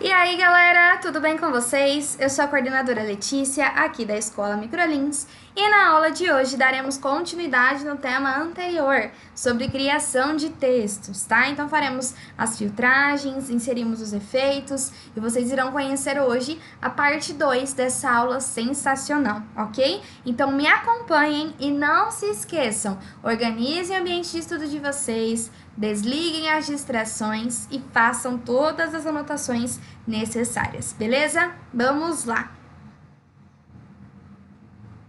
E aí, galera, tudo bem com vocês? Eu sou a coordenadora Letícia, aqui da Escola Microlins, e na aula de hoje daremos continuidade no tema anterior, sobre criação de textos, tá? Então faremos as filtragens, inserimos os efeitos, e vocês irão conhecer hoje a parte 2 dessa aula sensacional, ok? Então me acompanhem e não se esqueçam, organizem o ambiente de estudo de vocês, desliguem as distrações e façam todas as anotações necessárias, beleza? Vamos lá!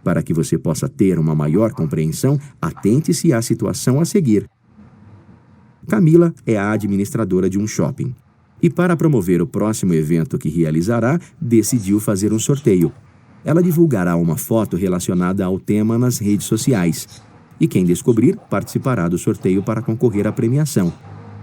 Para que você possa ter uma maior compreensão, atente-se à situação a seguir. Camila é a administradora de um shopping. E para promover o próximo evento que realizará, decidiu fazer um sorteio. Ela divulgará uma foto relacionada ao tema nas redes sociais. E quem descobrir participará do sorteio para concorrer à premiação.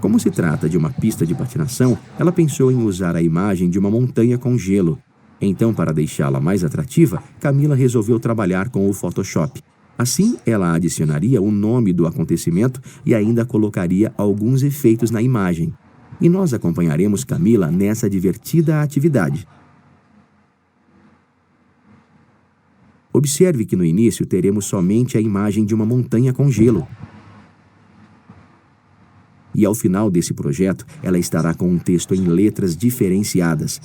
Como se trata de uma pista de patinação, ela pensou em usar a imagem de uma montanha com gelo. Então, para deixá-la mais atrativa, Camila resolveu trabalhar com o Photoshop. Assim, ela adicionaria o nome do acontecimento e ainda colocaria alguns efeitos na imagem. E nós acompanharemos Camila nessa divertida atividade. Observe que no início teremos somente a imagem de uma montanha com gelo. E ao final desse projeto, ela estará com um texto em letras diferenciadas.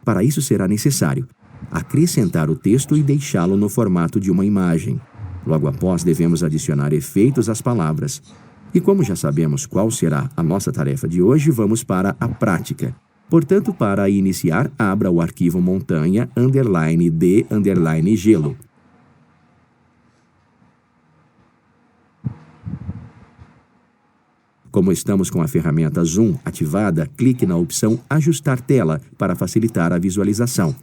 Para isso será necessário acrescentar o texto e deixá-lo no formato de uma imagem. Logo após, devemos adicionar efeitos às palavras. E como já sabemos qual será a nossa tarefa de hoje, vamos para a prática. Portanto, para iniciar, abra o arquivo montanha_de_gelo. Como estamos com a ferramenta Zoom ativada, clique na opção Ajustar tela para facilitar a visualização.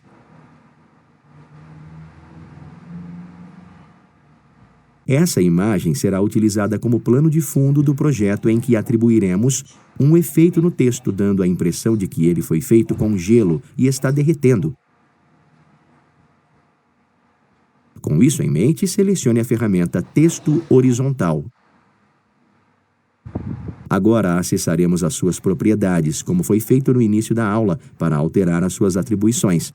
Essa imagem será utilizada como plano de fundo do projeto em que atribuiremos um efeito no texto, dando a impressão de que ele foi feito com gelo e está derretendo. Com isso em mente, selecione a ferramenta Texto Horizontal. Agora acessaremos as suas propriedades, como foi feito no início da aula, para alterar as suas atribuições.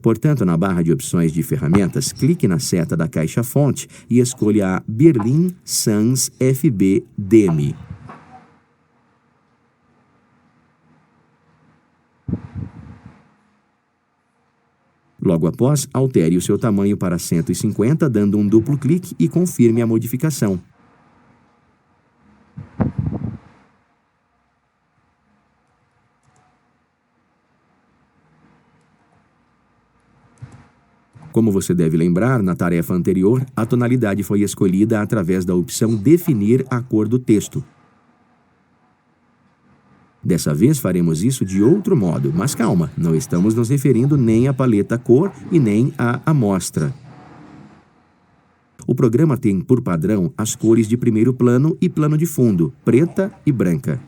Portanto, na barra de opções de ferramentas, clique na seta da caixa fonte e escolha a Berlin Sans FB Demi. Logo após, altere o seu tamanho para 150, dando um duplo clique e confirme a modificação. Como você deve lembrar, na tarefa anterior, a tonalidade foi escolhida através da opção Definir a cor do texto. Dessa vez faremos isso de outro modo, mas calma, não estamos nos referindo nem à paleta cor e nem à amostra. O programa tem por padrão as cores de primeiro plano e plano de fundo, preta e branca.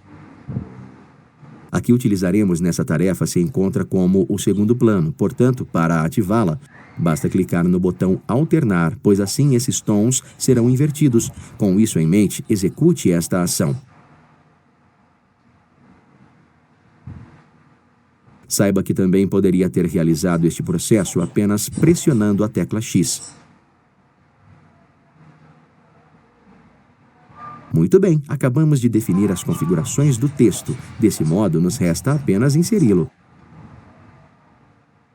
A que utilizaremos nessa tarefa se encontra como o segundo plano, portanto, para ativá-la, basta clicar no botão Alternar, pois assim esses tons serão invertidos. Com isso em mente, execute esta ação. Saiba que também poderia ter realizado este processo apenas pressionando a tecla X. Muito bem, acabamos de definir as configurações do texto. Desse modo, nos resta apenas inseri-lo.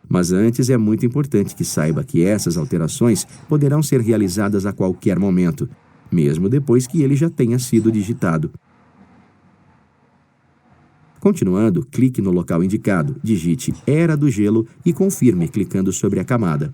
Mas antes é muito importante que saiba que essas alterações poderão ser realizadas a qualquer momento, mesmo depois que ele já tenha sido digitado. Continuando, clique no local indicado, digite Era do Gelo e confirme clicando sobre a camada.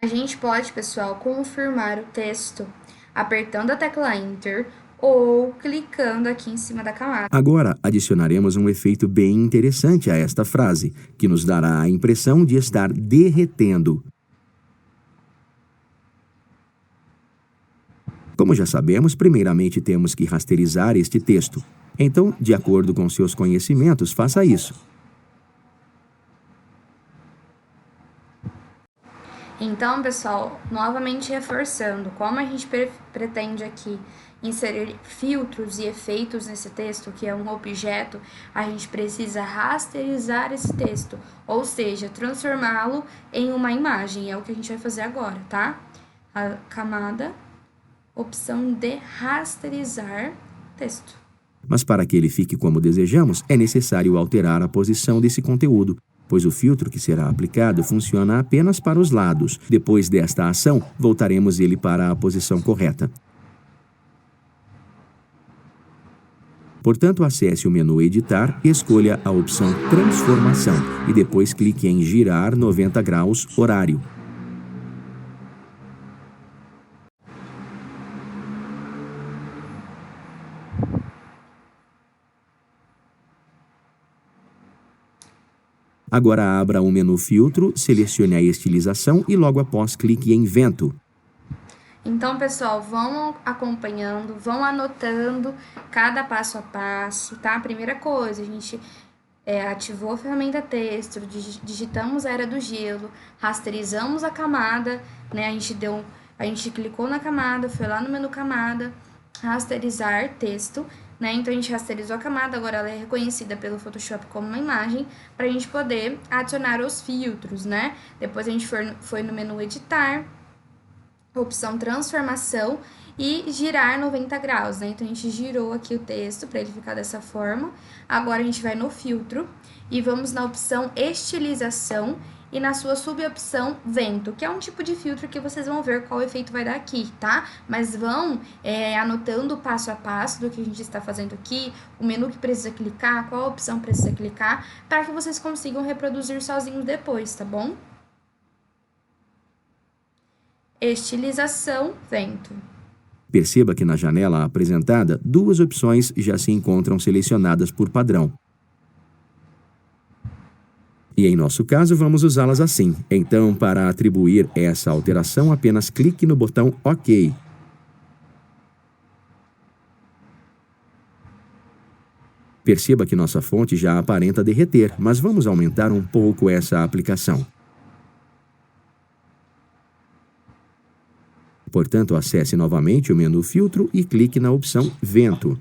A gente pode, pessoal, confirmar o texto apertando a tecla Enter ou clicando aqui em cima da camada. Agora, adicionaremos um efeito bem interessante a esta frase, que nos dará a impressão de estar derretendo. Como já sabemos, primeiramente temos que rasterizar este texto. Então, de acordo com seus conhecimentos, faça isso. Então, pessoal, novamente reforçando, como a gente pretende aqui inserir filtros e efeitos nesse texto, que é um objeto, a gente precisa rasterizar esse texto, ou seja, transformá-lo em uma imagem. É o que a gente vai fazer agora, tá? A camada, opção de rasterizar texto. Mas para que ele fique como desejamos, é necessário alterar a posição desse conteúdo, pois o filtro que será aplicado funciona apenas para os lados. Depois desta ação, voltaremos ele para a posição correta. Portanto, acesse o menu Editar e escolha a opção Transformação e depois clique em Girar 90 graus horário. Agora abra o menu Filtro, selecione a estilização e logo após clique em Vento. Então, pessoal, vão acompanhando, vão anotando cada passo a passo, tá? Primeira coisa, a gente ativou a ferramenta texto, digitamos a era do gelo, rasterizamos a camada, né? A gente clicou na camada, foi lá no menu camada, rasterizar texto, né? Então, a gente rasterizou a camada, agora ela é reconhecida pelo Photoshop como uma imagem, para a gente poder adicionar os filtros, né? Depois a gente foi no menu editar, opção transformação e girar 90 graus, né? Então, a gente girou aqui o texto para ele ficar dessa forma. Agora, a gente vai no filtro e vamos na opção estilização e na sua subopção vento, que é um tipo de filtro que vocês vão ver qual efeito vai dar aqui, tá? Mas vão anotando o passo a passo do que a gente está fazendo aqui, o menu que precisa clicar, qual opção precisa clicar, para que vocês consigam reproduzir sozinhos depois, tá bom? Estilização, vento. Perceba que na janela apresentada, duas opções já se encontram selecionadas por padrão. E em nosso caso, vamos usá-las assim. Então, para atribuir essa alteração, apenas clique no botão OK. Perceba que nossa fonte já aparenta derreter, mas vamos aumentar um pouco essa aplicação. Portanto, acesse novamente o menu Filtro e clique na opção Vento.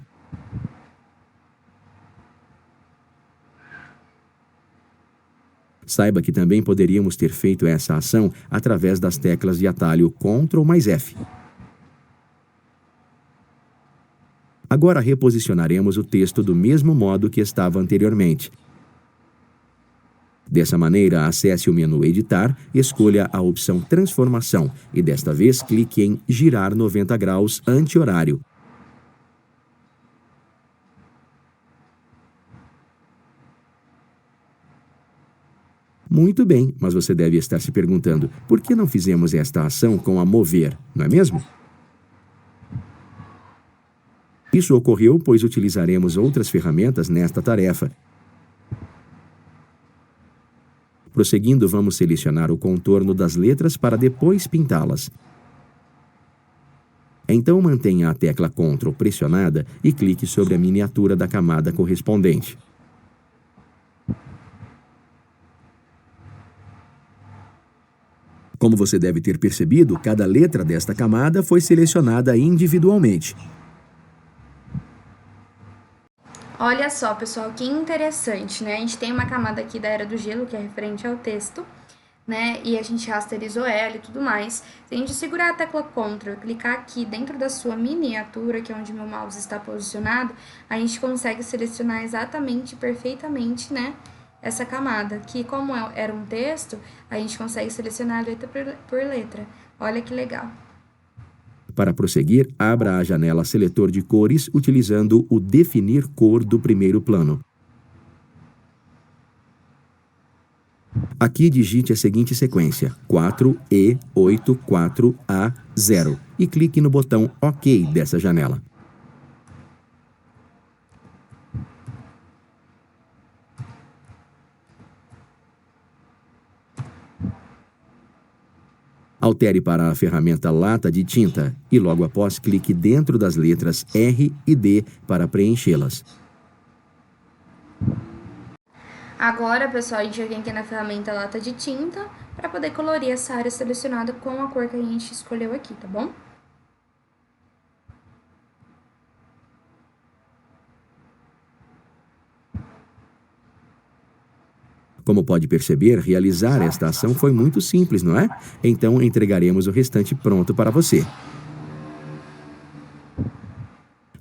Saiba que também poderíamos ter feito essa ação através das teclas de atalho Ctrl mais F. Agora reposicionaremos o texto do mesmo modo que estava anteriormente. Dessa maneira, acesse o menu Editar, escolha a opção Transformação e desta vez clique em Girar 90 graus anti-horário. Muito bem, mas você deve estar se perguntando, por que não fizemos esta ação com a Mover, não é mesmo? Isso ocorreu pois utilizaremos outras ferramentas nesta tarefa. Prosseguindo, vamos selecionar o contorno das letras para depois pintá-las. Então, mantenha a tecla Ctrl pressionada e clique sobre a miniatura da camada correspondente. Como você deve ter percebido, cada letra desta camada foi selecionada individualmente. Olha só, pessoal, que interessante, né? A gente tem uma camada aqui da Era do Gelo, que é referente ao texto, né? E a gente rasterizou ela e tudo mais. Se a gente segurar a tecla Ctrl e clicar aqui dentro da sua miniatura, que é onde meu mouse está posicionado, a gente consegue selecionar exatamente, perfeitamente, né? Essa camada, que como era um texto, a gente consegue selecionar letra por letra. Olha que legal. Para prosseguir, abra a janela Seletor de cores utilizando o Definir cor do primeiro plano. Aqui digite a seguinte sequência, 4E84A0 e clique no botão OK dessa janela. Altere para a ferramenta lata de tinta e logo após clique dentro das letras R e D para preenchê-las. Agora, pessoal, a gente vai vir aqui na ferramenta lata de tinta para poder colorir essa área selecionada com a cor que a gente escolheu aqui, tá bom? Como pode perceber, realizar esta ação foi muito simples, não é? Então, entregaremos o restante pronto para você.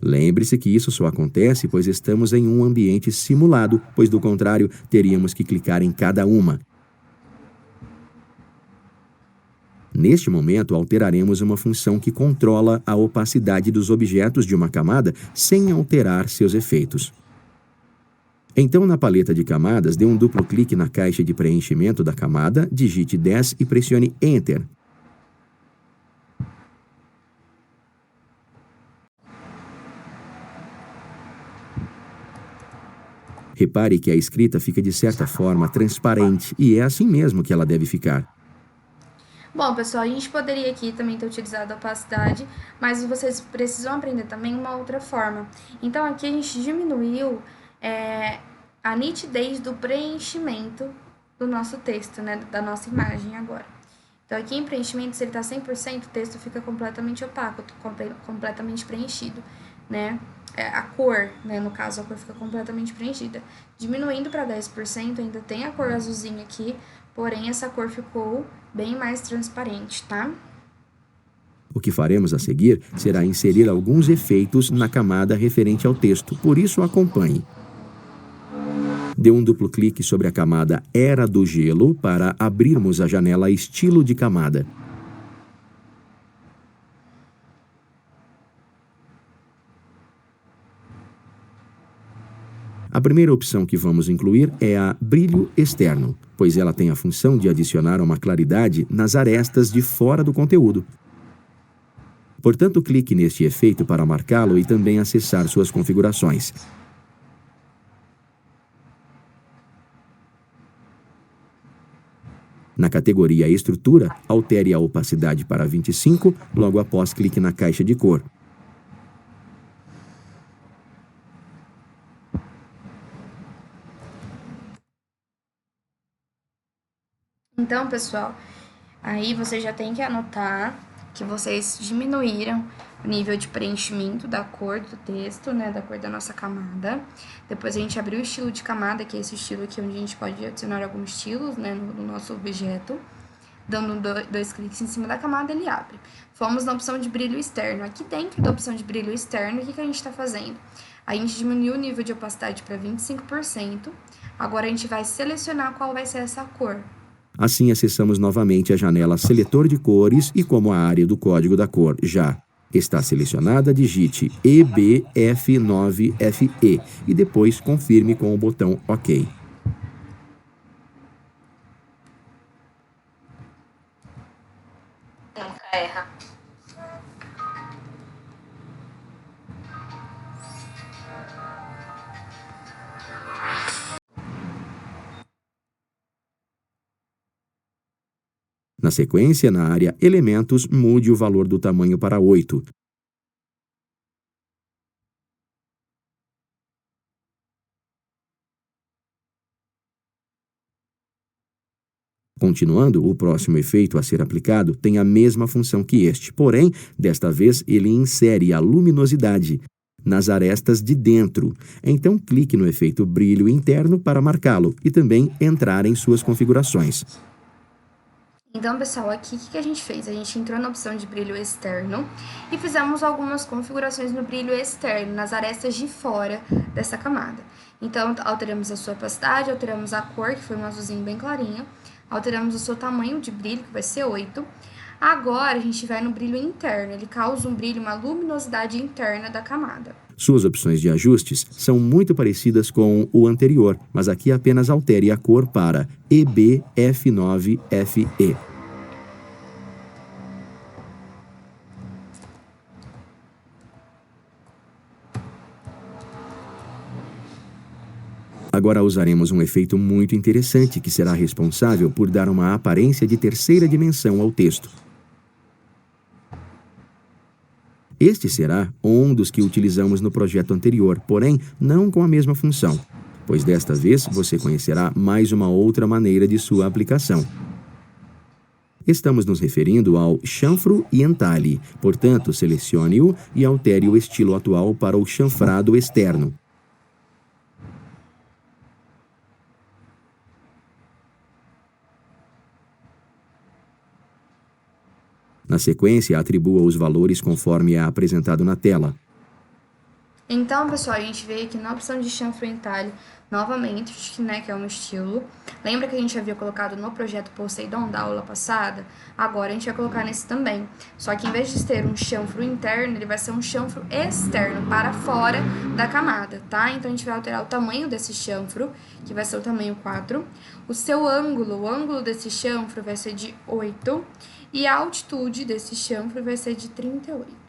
Lembre-se que isso só acontece pois estamos em um ambiente simulado, pois do contrário, teríamos que clicar em cada uma. Neste momento, alteraremos uma função que controla a opacidade dos objetos de uma camada sem alterar seus efeitos. Então, na paleta de camadas, dê um duplo clique na caixa de preenchimento da camada, digite 10 e pressione Enter. Repare que a escrita fica de certa forma transparente e é assim mesmo que ela deve ficar. Bom, pessoal, a gente poderia aqui também ter utilizado a opacidade, mas vocês precisam aprender também uma outra forma. Então, aqui a gente diminuiu a nitidez do preenchimento do nosso texto, né, da nossa imagem agora. Então, aqui em preenchimento, se ele tá 100%, o texto fica completamente opaco, completamente preenchido, né? A cor, né, no caso, a cor fica completamente preenchida. Diminuindo para 10%, ainda tem a cor azulzinha aqui, porém essa cor ficou bem mais transparente, tá? O que faremos a seguir será inserir alguns efeitos na camada referente ao texto, por isso acompanhe. Dê um duplo clique sobre a camada Era do Gelo para abrirmos a janela Estilo de camada. A primeira opção que vamos incluir é a Brilho Externo, pois ela tem a função de adicionar uma claridade nas arestas de fora do conteúdo. Portanto, clique neste efeito para marcá-lo e também acessar suas configurações. Na categoria Estrutura, altere a opacidade para 25, logo após clique na caixa de cor. Então, pessoal, aí vocês já tem que anotar que vocês diminuíram o nível de preenchimento da cor do texto, né, da cor da nossa camada. Depois a gente abriu o estilo de camada, que é esse estilo aqui onde a gente pode adicionar alguns estilos, né, no nosso objeto. Dando dois cliques em cima da camada, ele abre. Fomos na opção de brilho externo. Aqui dentro da opção de brilho externo, o que a gente está fazendo? A gente diminuiu o nível de opacidade para 25%. Agora a gente vai selecionar qual vai ser essa cor. Assim, acessamos novamente a janela Seletor de Cores e como a área do código da cor já está selecionada, digite EBF9FE e depois confirme com o botão OK. Nunca erra. Na sequência, na área Elementos, mude o valor do tamanho para 8. Continuando, o próximo efeito a ser aplicado tem a mesma função que este, porém, desta vez ele insere a luminosidade nas arestas de dentro. Então, clique no efeito Brilho Interno para marcá-lo e também entrar em suas configurações. Então, pessoal, aqui o que a gente fez? A gente entrou na opção de brilho externo e fizemos algumas configurações no brilho externo, nas arestas de fora dessa camada. Então, alteramos a sua opacidade, alteramos a cor, que foi um azulzinho bem clarinho, alteramos o seu tamanho de brilho, que vai ser 8. Agora, a gente vai no brilho interno, ele causa um brilho, uma luminosidade interna da camada. Suas opções de ajustes são muito parecidas com o anterior, mas aqui apenas altere a cor para EBF9FE. Agora usaremos um efeito muito interessante que será responsável por dar uma aparência de terceira dimensão ao texto. Este será um dos que utilizamos no projeto anterior, porém não com a mesma função, pois desta vez você conhecerá mais uma outra maneira de sua aplicação. Estamos nos referindo ao chanfro e entalhe, portanto, selecione-o e altere o estilo atual para o chanfrado externo. Na sequência, atribua os valores conforme é apresentado na tela. Então, pessoal, a gente veio aqui na opção de chanfro e entalhe, novamente, que é um estilo. Lembra que a gente havia colocado no projeto Poseidon da aula passada? Agora a gente vai colocar nesse também. Só que em vez de ter um chanfro interno, ele vai ser um chanfro externo, para fora da camada, tá? Então, a gente vai alterar o tamanho desse chanfro, que vai ser o tamanho 4. O ângulo desse chanfro vai ser de 8. E a altitude desse chanfro vai ser de 38.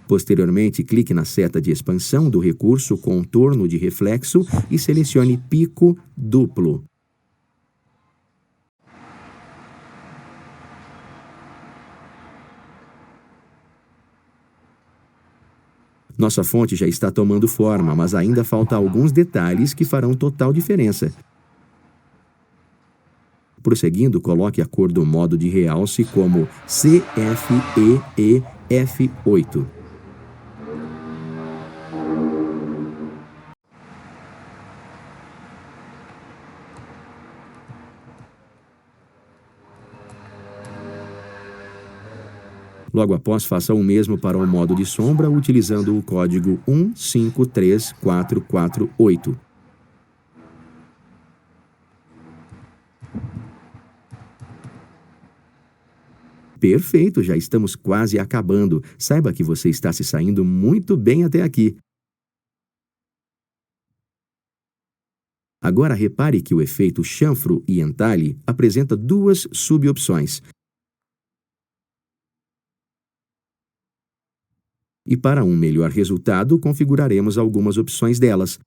Posteriormente, clique na seta de expansão do recurso Contorno de Reflexo e selecione Pico Duplo. Nossa fonte já está tomando forma, mas ainda falta alguns detalhes que farão total diferença. Prosseguindo, coloque a cor do modo de realce como CFEEF8. Logo após, faça o mesmo para o modo de sombra, utilizando o código 153448. Perfeito, já estamos quase acabando. Saiba que você está se saindo muito bem até aqui. Agora repare que o efeito chanfro e entalhe apresenta duas subopções. E para um melhor resultado, configuraremos algumas opções delas.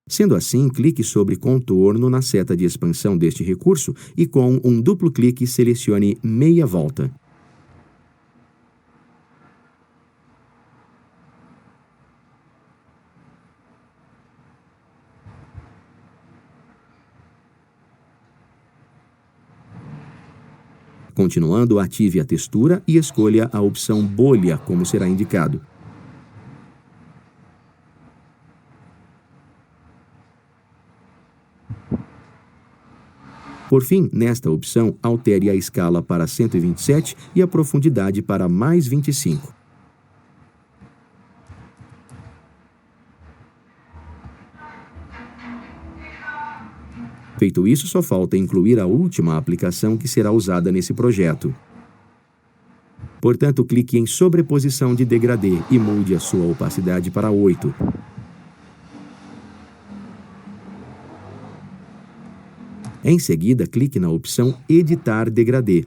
Sendo assim, clique sobre Contorno na seta de expansão deste recurso e com um duplo clique selecione meia volta. Continuando, ative a textura e escolha a opção bolha, como será indicado. Por fim, nesta opção, altere a escala para 127 e a profundidade para mais 25. Feito isso, só falta incluir a última aplicação que será usada nesse projeto. Portanto, clique em Sobreposição de degradê e mude a sua opacidade para 8. Em seguida, clique na opção Editar degradê.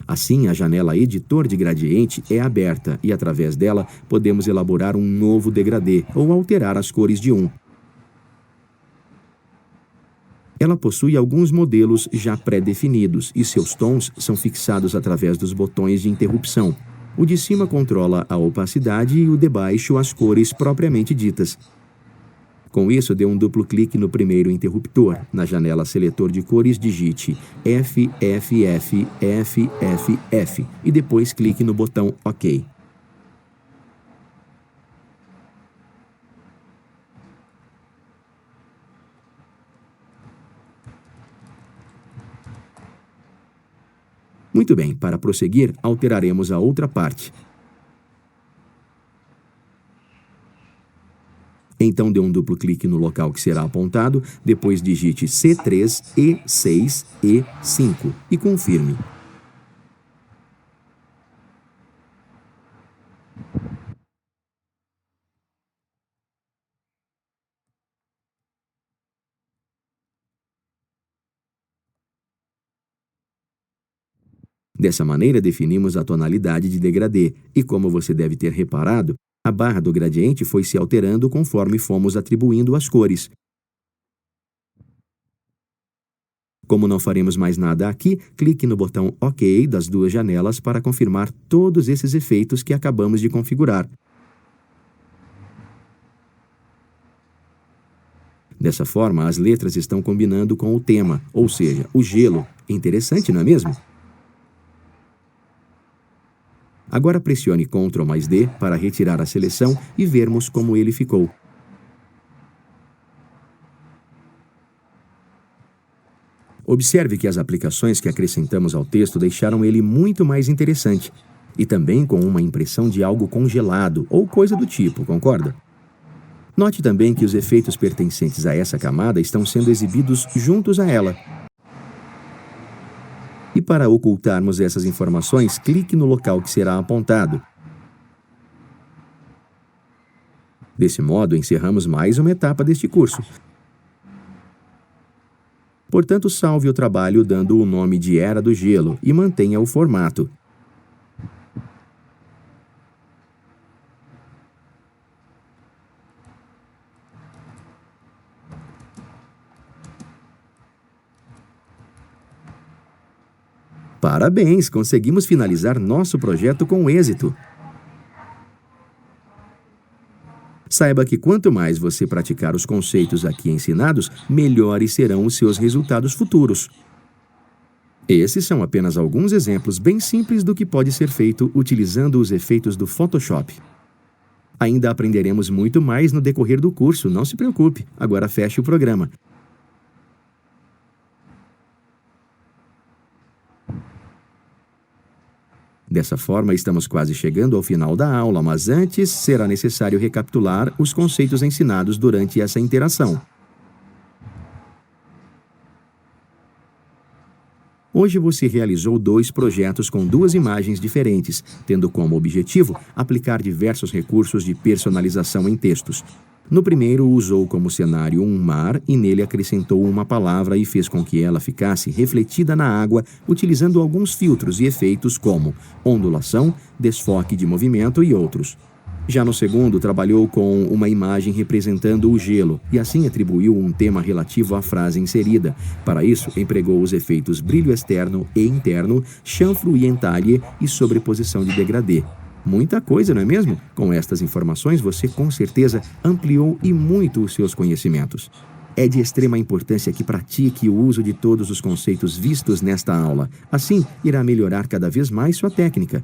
Assim, a janela Editor de gradiente é aberta e, através dela, podemos elaborar um novo degradê ou alterar as cores de um. Ela possui alguns modelos já pré-definidos e seus tons são fixados através dos botões de interrupção. O de cima controla a opacidade e o de baixo as cores propriamente ditas. Com isso, dê um duplo clique no primeiro interruptor. Na janela Seletor de cores, digite FFFFFF e depois clique no botão OK. Muito bem, para prosseguir, alteraremos a outra parte. Então, dê um duplo clique no local que será apontado, depois digite C3, E6, E5 e confirme. Dessa maneira, definimos a tonalidade de degradê e, como você deve ter reparado, a barra do gradiente foi se alterando conforme fomos atribuindo as cores. Como não faremos mais nada aqui, clique no botão OK das duas janelas para confirmar todos esses efeitos que acabamos de configurar. Dessa forma, as letras estão combinando com o tema, ou seja, o gelo. Interessante, não é mesmo? Agora pressione Ctrl+D para retirar a seleção e vermos como ele ficou. Observe que as aplicações que acrescentamos ao texto deixaram ele muito mais interessante. E também com uma impressão de algo congelado ou coisa do tipo, concorda? Note também que os efeitos pertencentes a essa camada estão sendo exibidos juntos a ela. E para ocultarmos essas informações, clique no local que será apontado. Desse modo, encerramos mais uma etapa deste curso. Portanto, salve o trabalho dando o nome de Era do Gelo e mantenha o formato. Parabéns, conseguimos finalizar nosso projeto com êxito. Saiba que quanto mais você praticar os conceitos aqui ensinados, melhores serão os seus resultados futuros. Esses são apenas alguns exemplos bem simples do que pode ser feito utilizando os efeitos do Photoshop. Ainda aprenderemos muito mais no decorrer do curso, não se preocupe. Agora feche o programa. Dessa forma, estamos quase chegando ao final da aula, mas antes será necessário recapitular os conceitos ensinados durante essa interação. Hoje você realizou 2 projetos com 2 imagens diferentes, tendo como objetivo aplicar diversos recursos de personalização em textos. No primeiro, usou como cenário um mar e nele acrescentou uma palavra e fez com que ela ficasse refletida na água, utilizando alguns filtros e efeitos como ondulação, desfoque de movimento e outros. Já no segundo, trabalhou com uma imagem representando o gelo e assim atribuiu um tema relativo à frase inserida. Para isso, empregou os efeitos brilho externo e interno, chanfro e entalhe e sobreposição de degradê. Muita coisa, não é mesmo? Com estas informações, você com certeza ampliou e muito os seus conhecimentos. É de extrema importância que pratique o uso de todos os conceitos vistos nesta aula. Assim, irá melhorar cada vez mais sua técnica.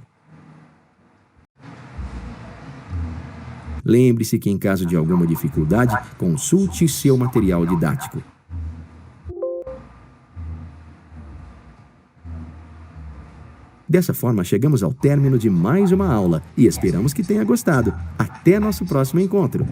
Lembre-se que, em caso de alguma dificuldade, consulte seu material didático. Dessa forma, chegamos ao término de mais uma aula e esperamos que tenha gostado. Até nosso próximo encontro!